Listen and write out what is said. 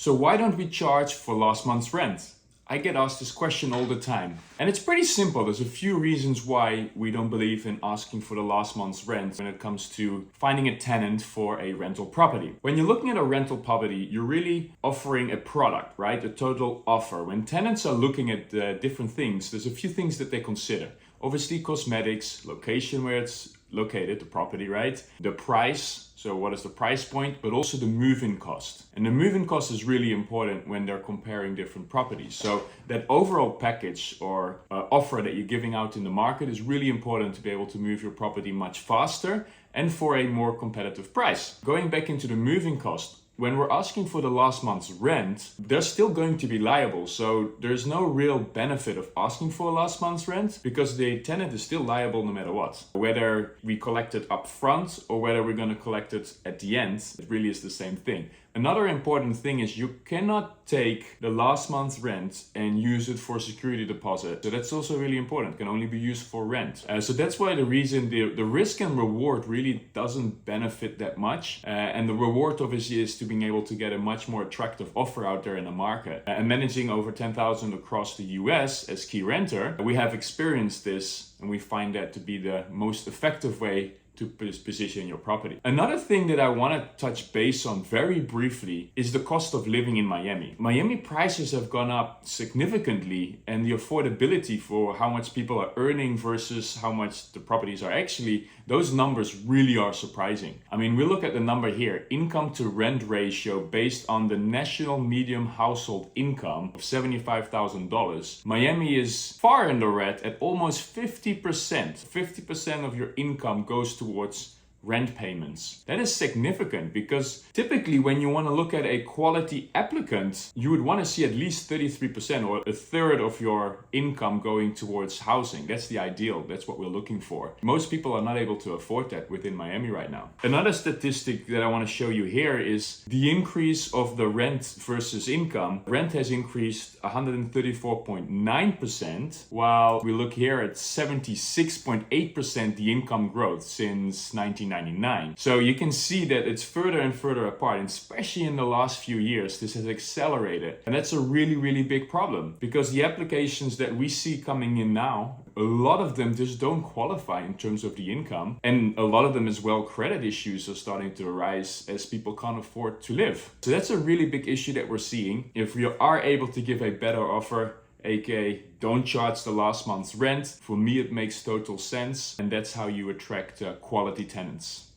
So why don't we charge for last month's rent? I get asked this question all the time. And it's pretty simple. There's a few reasons why we don't believe in asking for the last month's rent when it comes to finding a tenant for a rental property. When you're looking at a rental property, you're really offering a product, right? A total offer. When tenants are looking at different things, there's a few things that they consider. Obviously, cosmetics, location where it's located, the property, right? The price, so what is the price point, but also the move-in cost. And the move-in cost is really important when they're comparing different properties. So that overall package or offer that you're giving out in the market is really important to be able to move your property much faster and for a more competitive price. Going back into the move-in cost, when we're asking for the last month's rent, they're still going to be liable. So there's no real benefit of asking for a last month's rent because the tenant is still liable no matter what. Whether we collect it up front or whether we're going to collect it at the end, it really is the same thing. Another important thing is you cannot take the last month's rent and use it for security deposit. So that's also really important. It can only be used for rent. So that's why the reason the risk and reward really doesn't benefit that much. And the reward obviously is to being able to get a much more attractive offer out there in the market. And managing over 10,000 across the US as key renter, we have experienced this and we find that to be the most effective way to position your property. Another thing that I want to touch base on very briefly is the cost of living in Miami. Miami prices have gone up significantly, and the affordability for how much people are earning versus how much the properties are actually, those numbers really are surprising. I mean, we look at the number here, income to rent ratio based on the national median household income of $75,000. Miami is far in the red at almost 50%. 50% of your income goes towards rent payments. That is significant because typically when you want to look at a quality applicant, you would want to see at least 33% or a third of your income going towards housing. That's the ideal. That's what we're looking for. Most people are not able to afford that within Miami right now. Another statistic that I want to show you here is the increase of the rent versus income. Rent has increased 134.9%, while we look here at 76.8% the income growth since 1999. So you can see that it's further and further apart, and especially in the last few years, this has accelerated. And that's a really, really big problem because the applications that we see coming in now, a lot of them just don't qualify in terms of the income. And a lot of them as well, credit issues are starting to arise as people can't afford to live. So that's a really big issue that we're seeing. If we are able to give a better offer, aka don't charge the last month's rent, for me it makes total sense, and that's how you attract quality tenants.